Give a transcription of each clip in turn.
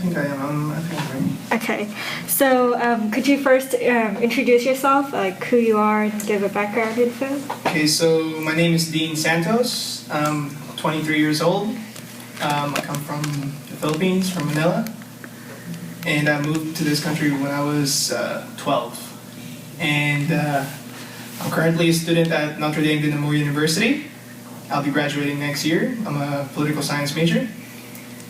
think I am. I think I'm ready. Okay, so could you first introduce yourself, like who you are, and give a background info? Okay, so my name is Dean Santos. I'm 23 years old. I come from the Philippines, from Manila. And I moved to this country when I was 12. And I'm currently a student at Notre Dame de Namur University. I'll be graduating next year. I'm a political science major.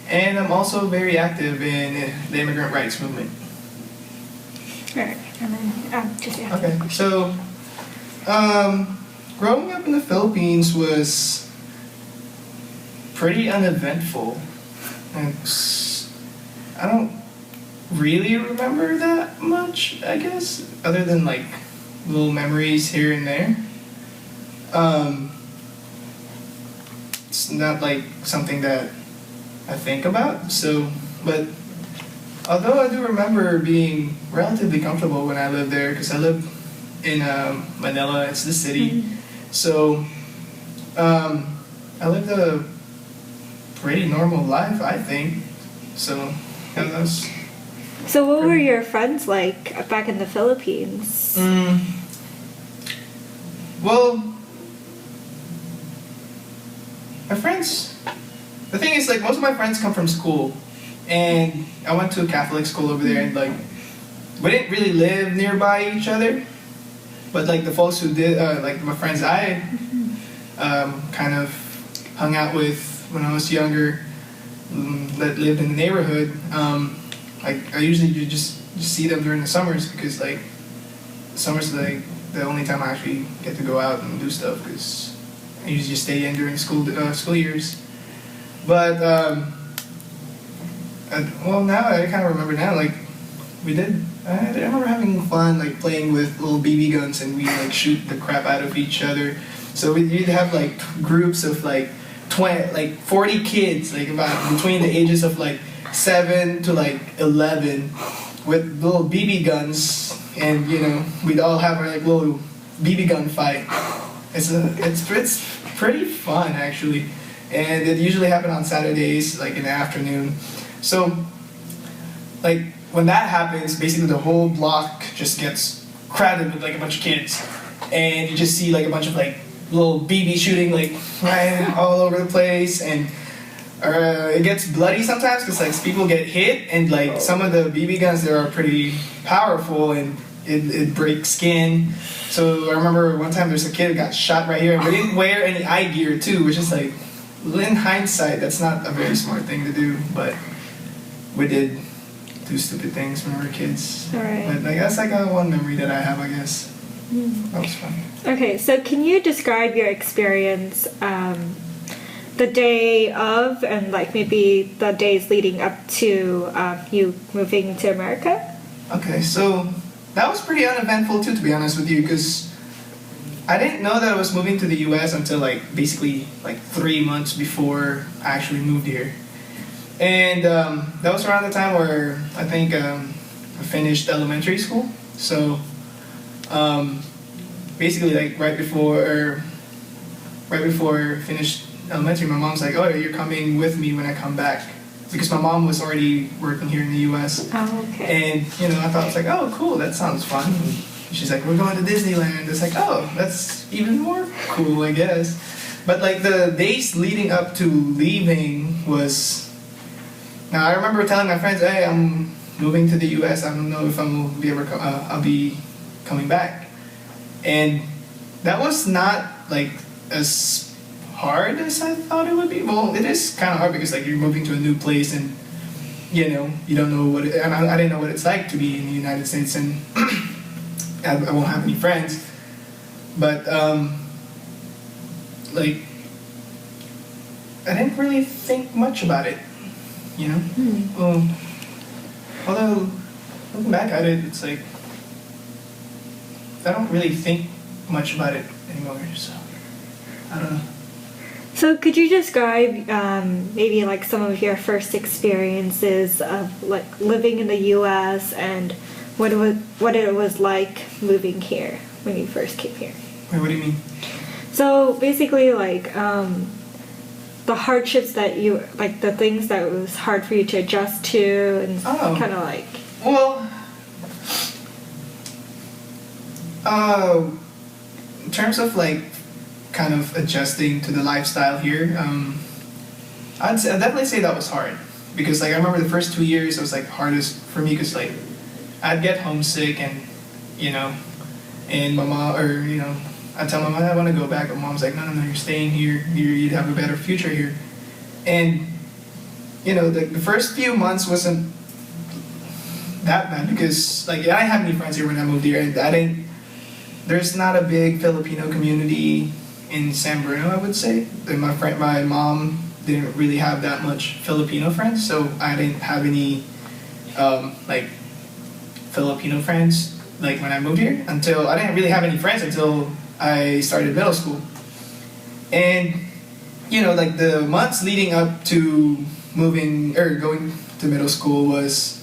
And I'm also very active in the immigrant rights movement. Alright, and then just yeah. Okay, so growing up in the Philippines was pretty uneventful. I don't really remember that much, I guess, other than like little memories here and there. It's not like something that I think about. So, but although I do remember being relatively comfortable when I lived there, because I lived in Manila, it's the city. Mm-hmm. So I lived a pretty normal life, I think. So yeah, that's. So what were your friends like back in the Philippines? Well, my friends. The thing is, like, most of my friends come from school, and I went to a Catholic school over there, and like, we didn't really live nearby each other, but like the folks who did, like my friends I kind of hung out with when I was younger, that lived in the neighborhood. Like I usually just see them during the summers, because like summers are like the only time I actually get to go out and do stuff, because I usually just stay in during school years. But well, now I kind of remember now, like I remember having fun, like playing with little BB guns, and we like shoot the crap out of each other. So we'd have like groups of like 40 kids, like about between the ages of like 7 to like 11, with little BB guns, and you know, we'd all have our like little BB gun fight. It's pretty fun actually, and it usually happened on Saturdays, like in the afternoon. So like when that happens, basically the whole block just gets crowded with like a bunch of kids, and you just see like a bunch of like little BB shooting like right all over the place, and it gets bloody sometimes because like people get hit, and like some of the BB guns there are pretty powerful, and it breaks skin. So I remember one time there's a kid who got shot right here, and we didn't wear any eye gear too, which is like, in hindsight, that's not a very smart thing to do, but we did do stupid things when we were kids. Alright. But like that's like one memory that I have, I guess. That was fun. Okay, so can you describe your experience the day of, and like maybe the days leading up to you moving to America? Okay, so that was pretty uneventful too, to be honest with you, because I didn't know that I was moving to the U.S. until like basically like 3 months before I actually moved here. And that was around the time where I think I finished elementary school. So basically like right before I finished elementary, my mom's like, oh, you're coming with me when I come back, because my mom was already working here in the U.S. Oh, okay. And you know, I thought, I was like, oh, cool, that sounds fun. And she's like, we're going to Disneyland. It's like, oh, that's even more cool, I guess. But like the days leading up to leaving was. Now I remember telling my friends, hey, I'm moving to the U.S. I don't know if I'll be coming back. And that was not like as hard as I thought it would be. Well, it is kind of hard because like you're moving to a new place, and you know, you don't know what and I didn't know what it's like to be in the United States, and I won't have any friends. But like I didn't really think much about it, you know. Although looking back at it, it's like I don't really think much about it anymore. So I don't know. So could you describe maybe like some of your first experiences of like living in the U.S. and what it was like moving here when you first came here? Wait, what do you mean? So basically, like the hardships that you like, the things that was hard for you to adjust to, and Oh. kind of like. Well, in terms of like kind of adjusting to the lifestyle here, I'd definitely say that was hard because like I remember the first 2 years it was like hardest for me because like I'd get homesick and you know, and my mom or you know I'd tell my mom I want to go back, and mom's like no, you're staying here, you'd have a better future here, and you know the first few months wasn't that bad because like I didn't have any friends here when I moved here, and there's not a big Filipino community in San Bruno, I would say. And my mom didn't really have that much Filipino friends, so I didn't have any like Filipino friends like when I moved here. Until I didn't really have any friends until I started middle school, and you know like the months leading up to moving or going to middle school was.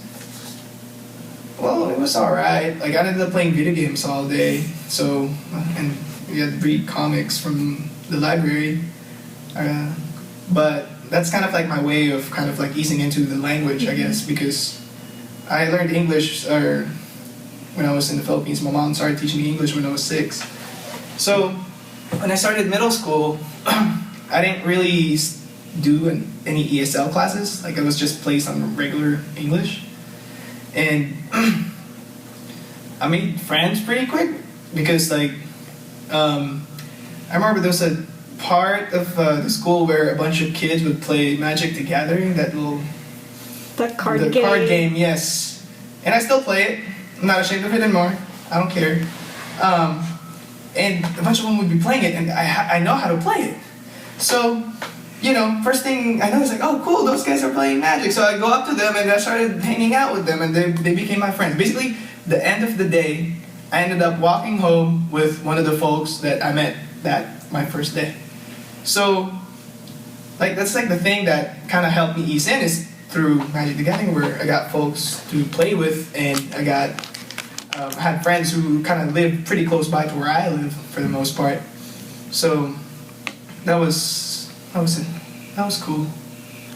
Well, it was alright. Like I ended up playing video games all day, so and we had to read comics from the library. But that's kind of like my way of kind of like easing into the language, I guess, because I learned English when I was in the Philippines. My mom started teaching me English when I was 6. So when I started middle school, I didn't really do any ESL classes. Like I was just placed on regular English. And I made friends pretty quick because like I remember there was a part of the school where a bunch of kids would play Magic the Gathering, that little Card game, yes. And I still play it. I'm not ashamed of it anymore. I don't care. And a bunch of them would be playing it, and I know how to play it. So you know, first thing I know is like, oh, cool, those guys are playing Magic. So I go up to them and I started hanging out with them, and they became my friends. Basically, the end of the day, I ended up walking home with one of the folks that I met my first day. So, like, that's like the thing that kind of helped me ease in is through Magic the Gathering, where I got folks to play with, and I had friends who kind of lived pretty close by to where I live for the most part. So, that was it. That was cool.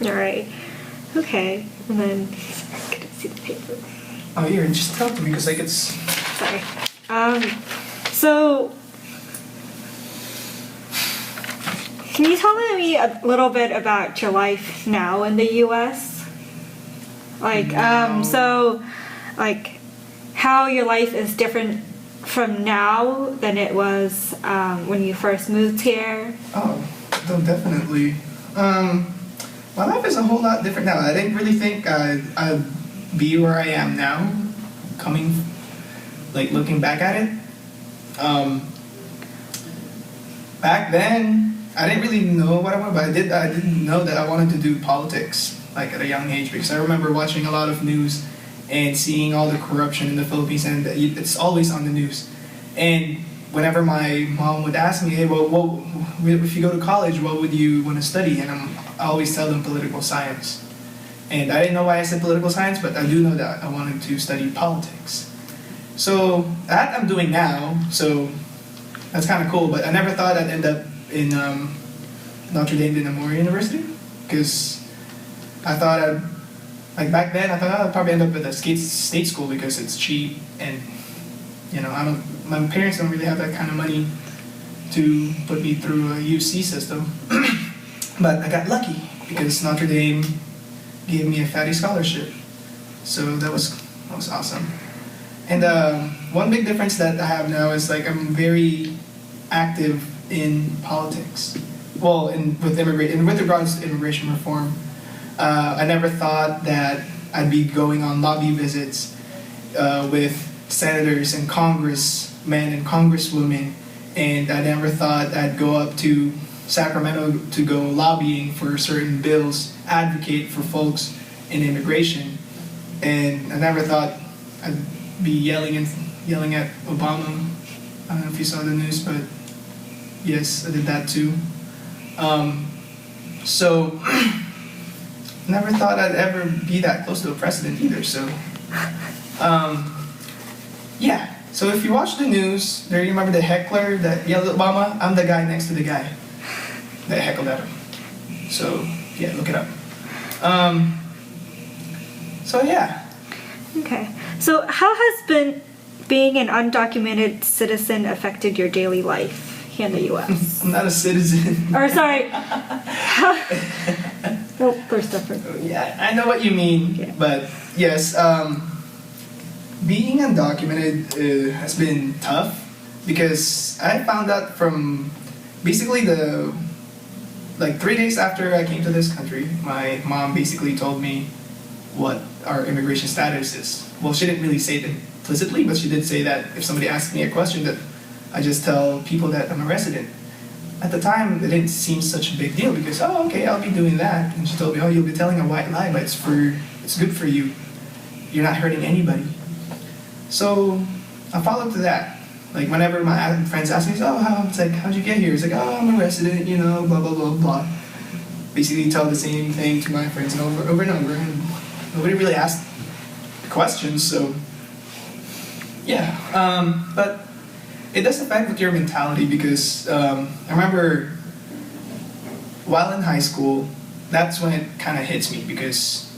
All right. Okay. And then I couldn't see the paper. Oh, here, just talk to me because like it's. Sorry. So can you tell me a little bit about your life now in the U.S.? Like, so, like, how your life is different from now than it was when you first moved here? Oh, no, definitely. My life is a whole lot different now. I didn't really think I'd be where I am now, looking back at it. Back then, I didn't really know what I wanted, but I didn't know that I wanted to do politics, like at a young age, because I remember watching a lot of news and seeing all the corruption in the Philippines, and it's always on the news. And whenever my mom would ask me, hey, well, if you go to college, what would you want to study? And I always tell them political science. And I didn't know why I said political science, but I do know that I wanted to study politics. So that I'm doing now, so that's kind of cool, but I never thought I'd end up in Notre Dame de Namur University, because I thought back then, I thought I'd probably end up at a state school because it's cheap, and you know, my parents don't really have that kind of money to put me through a UC system. But I got lucky because Notre Dame gave me a fatty scholarship. So that was awesome. And one big difference that I have now is like I'm very active in politics. Well, with regards to immigration reform, I never thought that I'd be going on lobby visits with senators and congressmen and congresswomen, and I never thought I'd go up to Sacramento to go lobbying for certain bills, advocate for folks in immigration, and I never thought I'd be yelling at Obama. I don't know if you saw the news, but yes, I did that too. So never thought I'd ever be that close to a president either. So yeah. So if you watch the news, do you remember the heckler that yelled at Obama? I'm the guy next to the guy that heckled at him. So yeah, look it up. So yeah. Okay. So how has being an undocumented citizen affected your daily life here in the U.S.? I'm not a citizen. Or sorry. Oh, first up. Yeah, I know what you mean, Yeah. but yes, being undocumented has been tough because I found out from basically like 3 days after I came to this country, my mom basically told me what our immigration status is. Well, she didn't really say it implicitly, but she did say that if somebody asks me a question, that I just tell people that I'm a resident. At the time, it didn't seem such a big deal because, oh, okay, I'll be doing that. And she told me, oh, you'll be telling a white lie, but it's good for you. You're not hurting anybody. So I followed to that. Like whenever my friends ask me, oh, it's like, how'd you get here? It's like, oh, I'm a resident, you know, blah, blah, blah, blah. Basically tell the same thing to my friends and over and over. And nobody really asked questions, so yeah. But it does affect with your mentality because I remember while in high school, that's when it kind of hits me because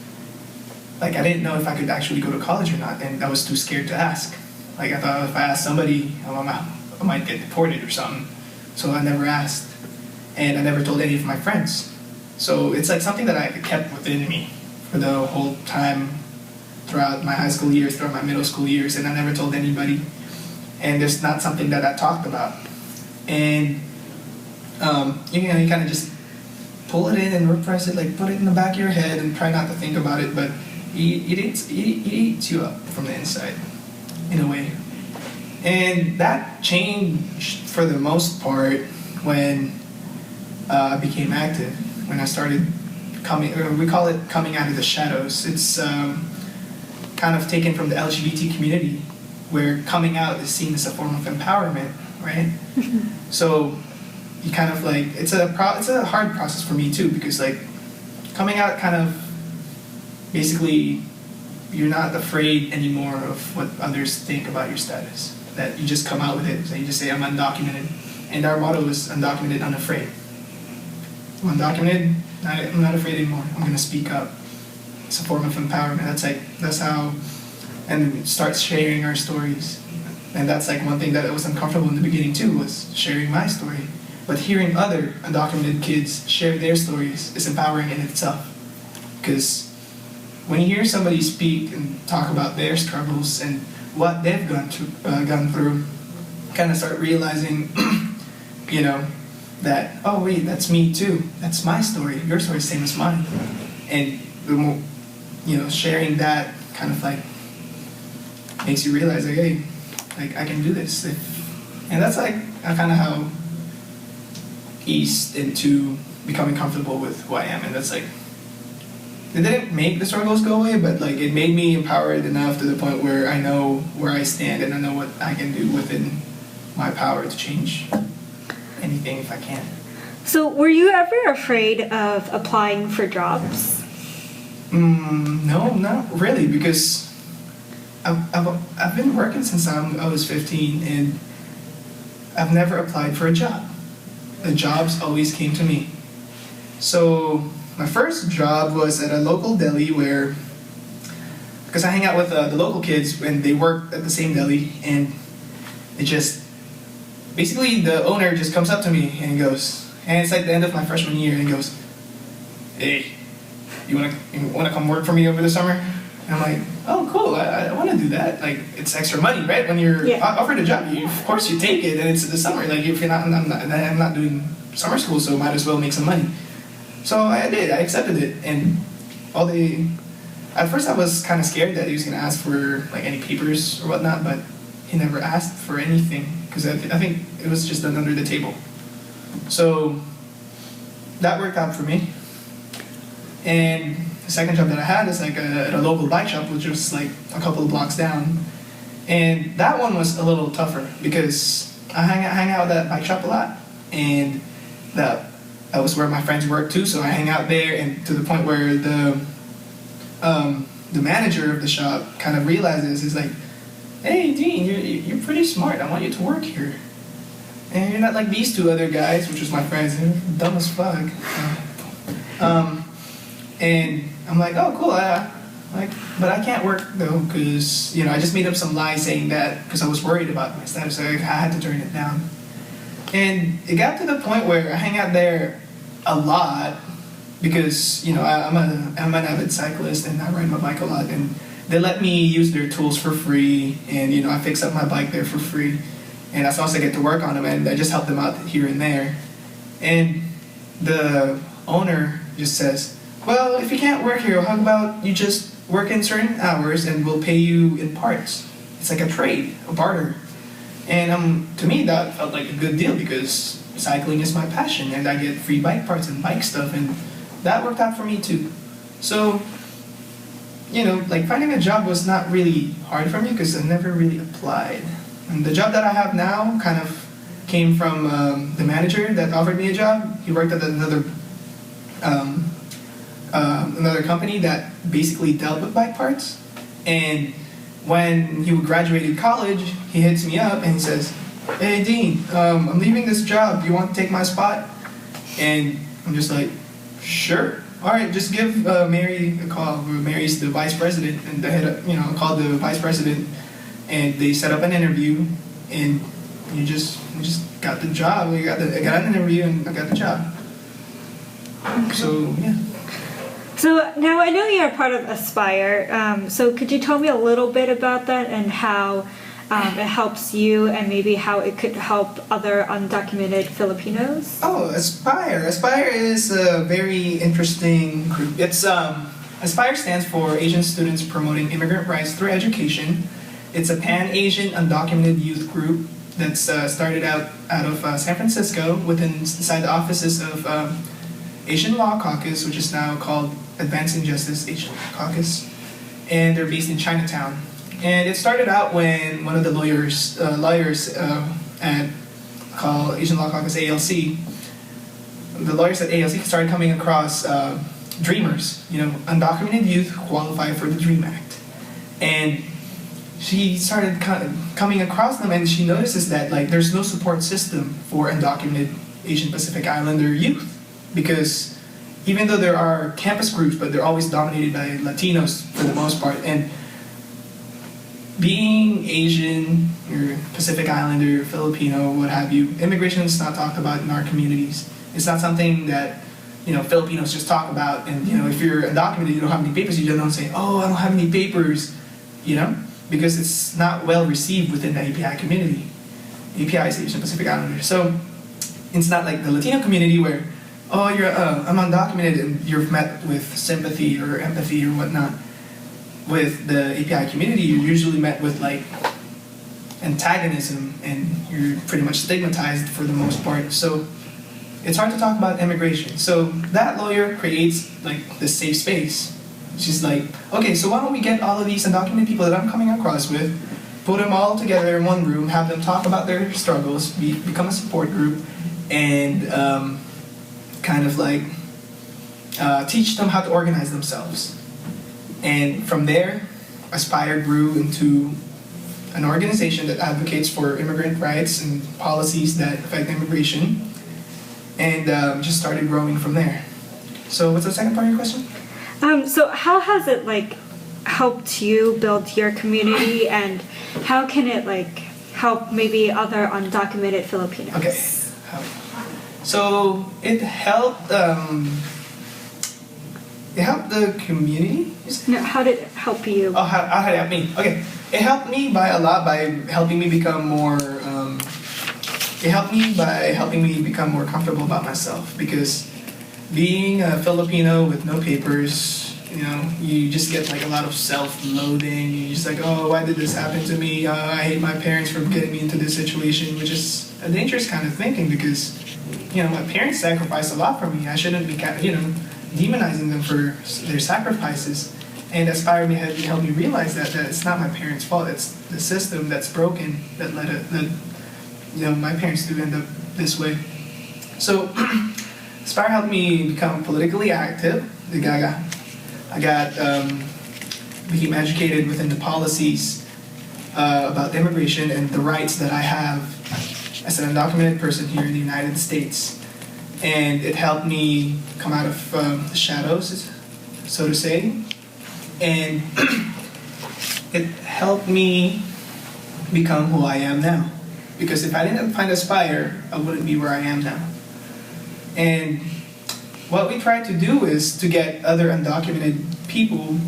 like I didn't know if I could actually go to college or not, and I was too scared to ask. Like I thought if I asked somebody, I might get deported or something. So I never asked, and I never told any of my friends. So it's like something that I kept within me for the whole time throughout my high school years, throughout my middle school years, and I never told anybody. And it's not something that I talked about. And you kind of just pull it in and repress it, like put it in the back of your head and try not to think about it, but it eats you up from the inside, in a way. And that changed for the most part when I became active, when I started we call it coming out of the shadows. It's kind of taken from the LGBT community, where coming out is seen as a form of empowerment, right? So you kind of like, it's a hard process for me too, because like coming out kind of basically you're not afraid anymore of what others think about your status, that you just come out with it. So you just say I'm undocumented, and our motto is undocumented, unafraid. I'm undocumented, I'm not afraid anymore. I'm going to speak up. It's a form of empowerment. That's how, and start sharing our stories. And that's like one thing that was uncomfortable in the beginning too, was sharing my story. But hearing other undocumented kids share their stories is empowering in itself. Because when you hear somebody speak and talk about their struggles and what they've gone through, you kind of start realizing, that, oh wait, that's me too. That's my story. Your story is the same as mine. And the more, sharing that kind of like makes you realize, like, hey, like I can do this. And that's like kind of how eased into becoming comfortable with who I am. And that's like, it didn't make the struggles go away, but like it made me empowered enough to the point where I know where I stand and I know what I can do within my power to change anything if I can. So were you ever afraid of applying for jobs? No, not really, because I've been working since I was 15, and I've never applied for a job. The jobs always came to me. So my first job was at a local deli where, because I hang out with the local kids and they work at the same deli, and it just, basically the owner just comes up to me and he goes, and it's like the end of my freshman year, and he goes, hey, you wanna come work for me over the summer? And I'm like, oh cool, I wanna do that. Like, it's extra money, right? When you're offered a job, of course you take it, and it's the summer. Like, if you're not, I'm not doing summer school, so might as well make some money. So I did, I accepted it, and at first I was kind of scared that he was gonna ask for like any papers or whatnot, but he never asked for anything, because I think it was just done under the table. So that worked out for me. And the second job that I had is like at a local bike shop, which was like a couple of blocks down. And that one was a little tougher because I hang out at that bike shop a lot, and that was where my friends work too. So I hang out there, and to the point where the manager of the shop kind of realizes, he's like, hey Dean, you're pretty smart. I want you to work here. And you're not like these two other guys, which was my friends. They're dumb as fuck. And I'm like, oh, cool. Like, but I can't work though because I just made up some lie saying that because I was worried about my status, so I had to turn it down. And it got to the point where I hang out there a lot because I'm an avid cyclist and I ride my bike a lot, and they let me use their tools for free, and I fix up my bike there for free, and I also get to work on them, and I just help them out here and there. And the owner just says, well, if you can't work here, how about you just work in certain hours and we'll pay you in parts. It's like a trade, a barter. And to me that felt like a good deal because cycling is my passion and I get free bike parts and bike stuff, and that worked out for me too. So, like finding a job was not really hard for me because I never really applied. And the job that I have now kind of came from the manager that offered me a job. He worked at another company that basically dealt with bike parts. And when he graduated college, he hits me up and he says, hey Dean, I'm leaving this job. Do you want to take my spot? And I'm just like, sure. All right, just give Mary a call. Mary's the vice president, and the head. I called the vice president, and they set up an interview, and we just got the job. I got an interview, and I got the job. Okay. So yeah. So now I know you're a part of Aspire. So could you tell me a little bit about that and how it helps you, and maybe how it could help other undocumented Filipinos? Oh, Aspire. Aspire is a very interesting group. It's Aspire stands for Asian Students Promoting Immigrant Rights Through Education. It's a Pan-Asian undocumented youth group that's started out of San Francisco inside the offices of Asian Law Caucus, which is now called Advancing Justice Asian Caucus, and they're based in Chinatown. And it started out when one of the lawyers at called Asian Law Caucus ALC, the lawyers at ALC started coming across dreamers, undocumented youth who qualify for the DREAM Act, and she started coming across them, and she notices that there's no support system for undocumented Asian Pacific Islander youth, because even though there are campus groups, but they're always dominated by Latinos for the most part. And being Asian, or Pacific Islander, Filipino, what have you, immigration is not talked about in our communities. It's not something that Filipinos just talk about. And if you're undocumented, you don't have any papers, you don't say, oh, I don't have any papers, because it's not well received within the API community. API is Asian Pacific Islander. So it's not like the Latino community where, oh, I'm undocumented, and you're met with sympathy or empathy or whatnot. With the API community, you're usually met with antagonism, and you're pretty much stigmatized for the most part. So it's hard to talk about immigration. So that lawyer creates this safe space. She's like, okay, so why don't we get all of these undocumented people that I'm coming across with, put them all together in one room, have them talk about their struggles, become a support group, and teach them how to organize themselves. And from there, Aspire grew into an organization that advocates for immigrant rights and policies that affect immigration, and just started growing from there. So what's the second part of your question? So how has it helped you build your community, and how can it help maybe other undocumented Filipinos? Okay. So it helped. It helped the community. No, how did it help you? Oh, how did it help me? Okay, it helped me by helping me become more. It helped me by helping me become more comfortable about myself, because being a Filipino with no papers, you just get a lot of self-loathing. You're just like, oh, why did this happen to me? I hate my parents for getting me into this situation, which is a dangerous kind of thinking, because my parents sacrificed a lot for me. I shouldn't be demonizing them for their sacrifices. And Aspire helped me realize that it's not my parents' fault. It's the system that's broken that led my parents to end up this way. So Aspire helped me become politically active. I became educated within the policies about immigration and the rights that I have as an undocumented person here in the United States. and it helped me come out of the shadows, so to say, and it helped me become who I am now. Because if I didn't find Aspire, I wouldn't be where I am now. And what we try to do is to get other undocumented people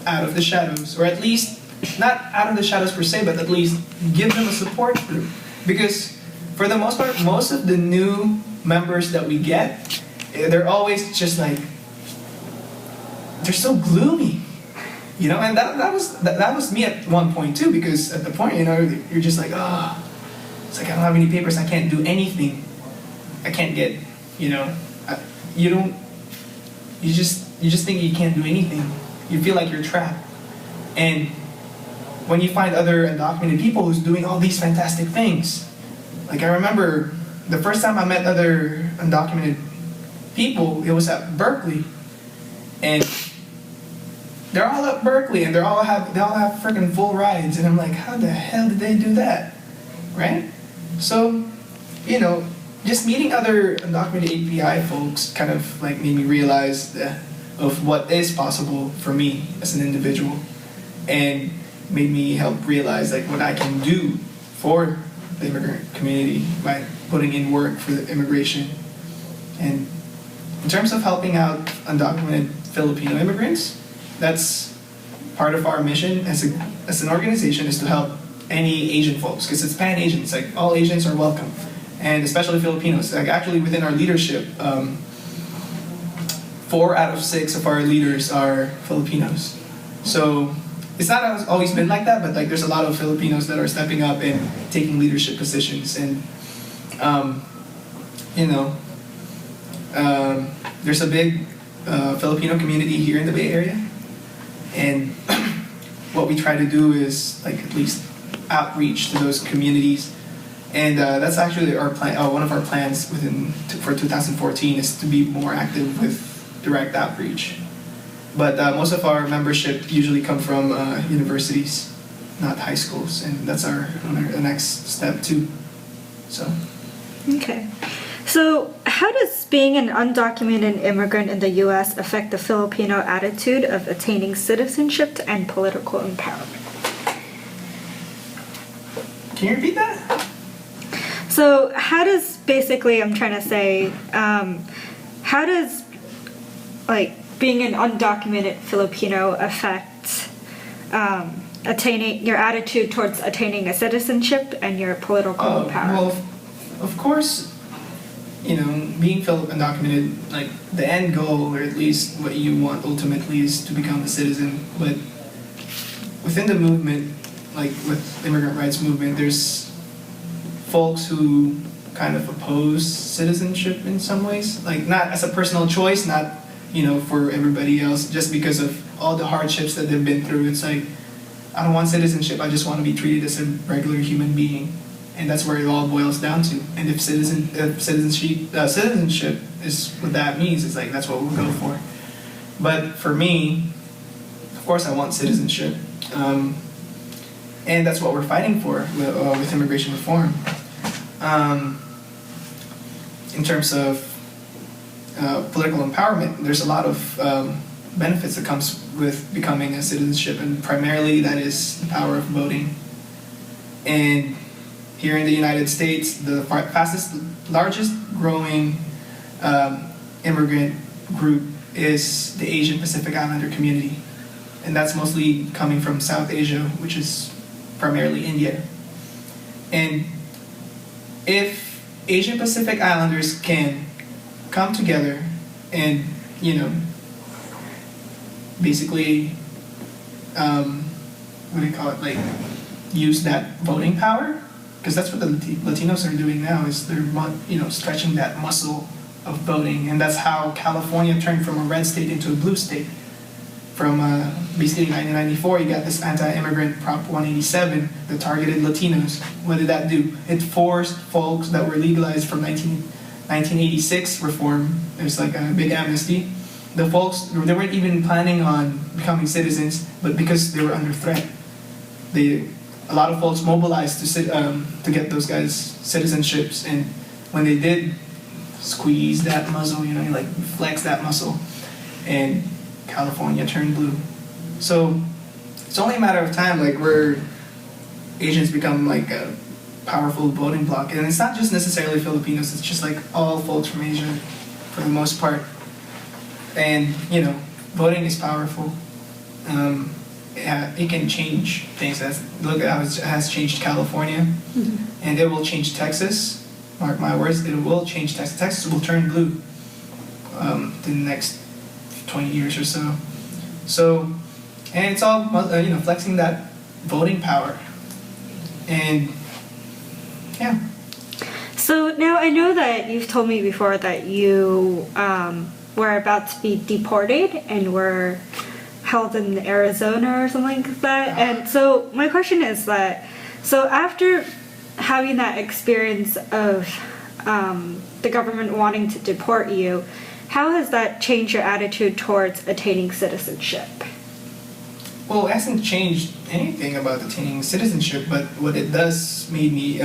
out of the shadows, or at least, not out of the shadows per se, but at least give them a support group. Because for the most part, most of the new members that we get, they're always just like, they're so gloomy. You know, and that was me at one point too, because at the point, you know, you're just like, oh, it's like I don't have any papers, I can't do anything. I can't get, you know, you just think you can't do anything. You feel like you're trapped. And when you find other undocumented people who's doing all these fantastic things, like I remember the first time I met other undocumented people, it was at Berkeley, and they're all at Berkeley, and they all have freaking full rides, and I'm like, how the hell did they do that, right? So, you know, just meeting other undocumented API folks kind of like made me realize of what is possible for me as an individual, and made me help realize like what I can do for the immigrant community by putting in work for the immigration. And in terms of helping out undocumented Filipino immigrants, that's part of our mission as an organization, is to help any Asian folks, because it's pan-Asian. It's like all Asians are welcome, and especially Filipinos. Like actually within our leadership, 4 out of 6 of our leaders are Filipinos. So it's not always been like that, but like there's a lot of Filipinos that are stepping up and taking leadership positions, and you know, there's a big Filipino community here in the Bay Area, and what we try to do is like at least outreach to those communities, and that's actually our plan. One of our plans for 2014 is to be more active with direct outreach. But most of our membership usually come from universities, not high schools, and that's our next step too. So. Okay. So, how does being an undocumented immigrant in the U.S. affect the Filipino attitude of attaining citizenship and political empowerment? Can you repeat that? So, how does, basically, I'm trying to say, how does, like, being an undocumented Filipino affect attaining your attitude towards attaining a citizenship and your political empowerment? Well, of course, you know, being undocumented, like the end goal, or at least what you want ultimately, is to become a citizen. But within the movement, like with immigrant rights movement, there's folks who kind of oppose citizenship in some ways, like not as a personal choice, not, you know, for everybody else, just because of all the hardships that they've been through. It's like, I don't want citizenship, I just want to be treated as a regular human being. And that's where it all boils down to. And if citizenship is what that means, it's like, that's what we'll go for. But for me, of course I want citizenship. And that's what we're fighting for with immigration reform. In terms of political empowerment, there's a lot of benefits that comes with becoming a citizenship, and primarily that is the power of voting. And here in the United States, the largest growing immigrant group is the Asian Pacific Islander community. And that's mostly coming from South Asia, which is primarily India. And if Asian Pacific Islanders can come together and, you know, basically, what do you call it, like, use that voting power, because that's what the Latinos are doing now, is they're, you know, stretching that muscle of voting, and that's how California turned from a red state into a blue state. From basically 1994, you got this anti-immigrant Prop 187 that targeted Latinos. What did that do? It forced folks that were legalized from 1986 reform. There's like a big amnesty. The folks, they weren't even planning on becoming citizens, but because they were under threat, a lot of folks mobilized to get those guys citizenships. And when they did, squeeze that muscle, you like flex that muscle, and California turned blue. So it's only a matter of time, like where Asians become like a powerful voting bloc, and it's not just necessarily Filipinos. It's just like all folks from Asia, for the most part. And voting is powerful. It can change things. Look at how it has changed California, and it will change Texas. Mark my words, it will change Texas. Texas will turn blue in the next 20 years or so. So, and it's all flexing that voting power, and yeah. So now I know that you've told me before that you were about to be deported and were held in Arizona or something like that. And so my question is that, so after having that experience of the government wanting to deport you, how has that changed your attitude towards attaining citizenship? Well, it hasn't changed anything about attaining citizenship, but what it does made me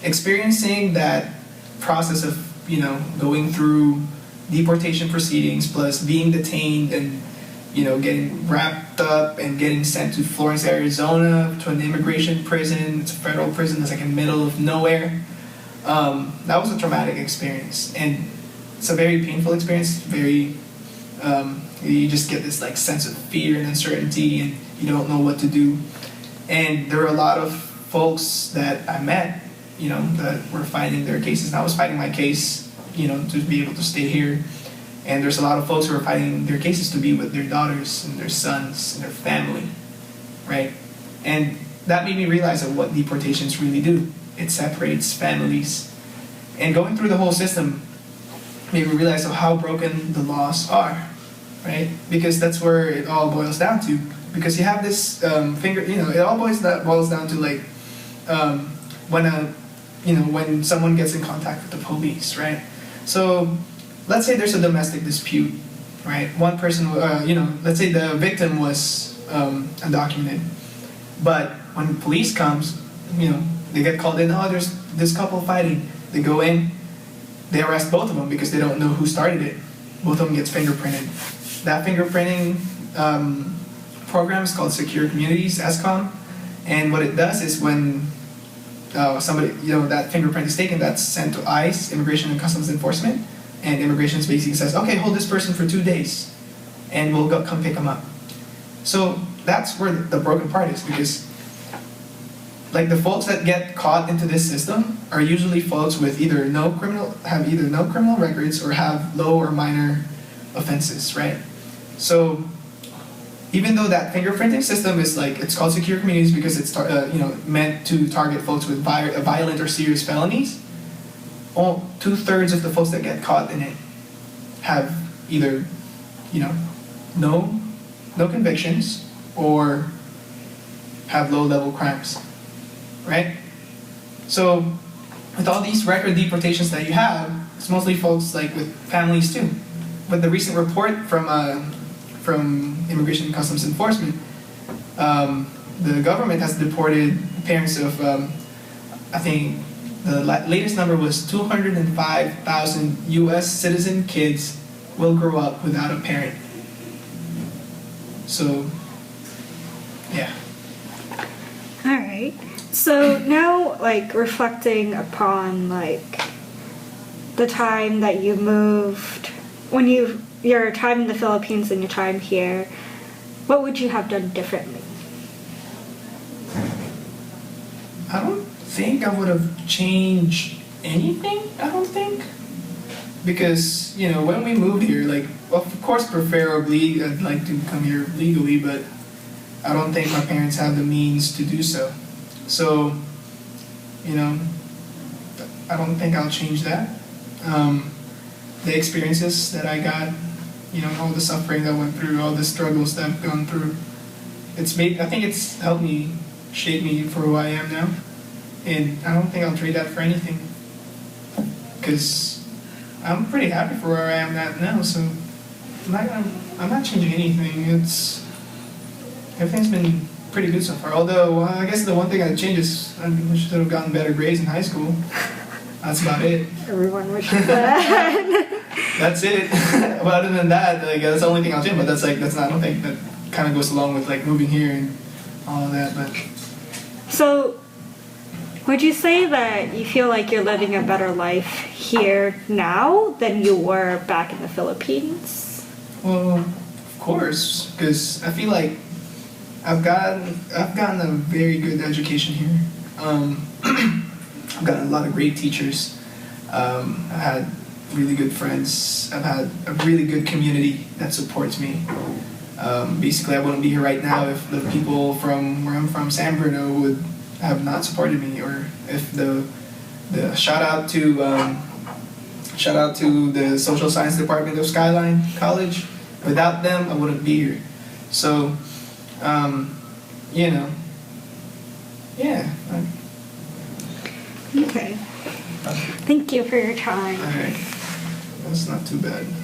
experiencing that process of going through deportation proceedings plus being detained and getting wrapped up and getting sent to Florence, Arizona to an immigration prison. It's a federal prison that's like in the middle of nowhere. That was a traumatic experience, and it's a very painful experience. Very you just get this like sense of fear and uncertainty, and you don't know what to do. And there were a lot of folks that I met, that were fighting their cases. And I was fighting my case, to be able to stay here. And there's a lot of folks who are fighting their cases to be with their daughters and their sons and their family, right? And that made me realize of what deportations really do. It separates families. And going through the whole system made me realize of how broken the laws are, right? Because that's where it all boils down to. Because you have this it all boils down to like when someone gets in contact with the police, right? So let's say there's a domestic dispute, right? One person, let's say the victim was undocumented, but when police comes, they get called in. Oh, there's this couple fighting. They go in, they arrest both of them because they don't know who started it. Both of them gets fingerprinted. That fingerprinting program is called Secure Communities, SCOM, and what it does is when somebody, that fingerprint is taken, that's sent to ICE, Immigration and Customs Enforcement, and Immigration basically says, okay, hold this person for 2 days, and we'll come pick them up. So that's where the broken part is, because like the folks that get caught into this system are usually folks with either no criminal records or have low or minor offenses, right? So even though that fingerprinting system is it's called Secure Communities because it's meant to target folks with violent or serious felonies, 2/3 of the folks that get caught in it have either no convictions or have low-level crimes, right? So with all these record deportations that you have, it's mostly folks with families too. But the recent report from Immigration and Customs Enforcement, the government has deported parents of, I think the latest number was 205,000 U.S. citizen kids will grow up without a parent. So, yeah. All right. So now, reflecting upon the time that you moved, your time in the Philippines and your time here, what would you have done differently? I don't think I would have changed anything. I don't think, because when we moved here, of course, preferably I'd like to come here legally, but I don't think my parents have the means to do so. So, I don't think I'll change that. The experiences that I got, all the suffering that I went through, all the struggles that I've gone through, I think it's helped me, shape me for who I am now. And I don't think I'll trade that for anything. Because I'm pretty happy for where I am at now, so I'm not changing anything. Everything's been pretty good so far. Although, I guess the one thing I'd change is I should have gotten better grades in high school. That's about it. Everyone wishes that. That's it. But other than that, like that's the only thing I'll do. But that's not. I don't think that kind of goes along with like moving here and all of that. But So, would you say that you feel like you're living a better life here now than you were back in the Philippines? well, of course, because I feel like I've gotten a very good education here. I've gotten a lot of great teachers. I had really good friends. I've had a really good community that supports me. Basically, I wouldn't be here right now if the people from where I'm from, San Bruno, would have not supported me, or if the shout out to the social science department of Skyline College. Without them, I wouldn't be here. So, you know, yeah. Okay. Thank you for your time. All right, that's not too bad.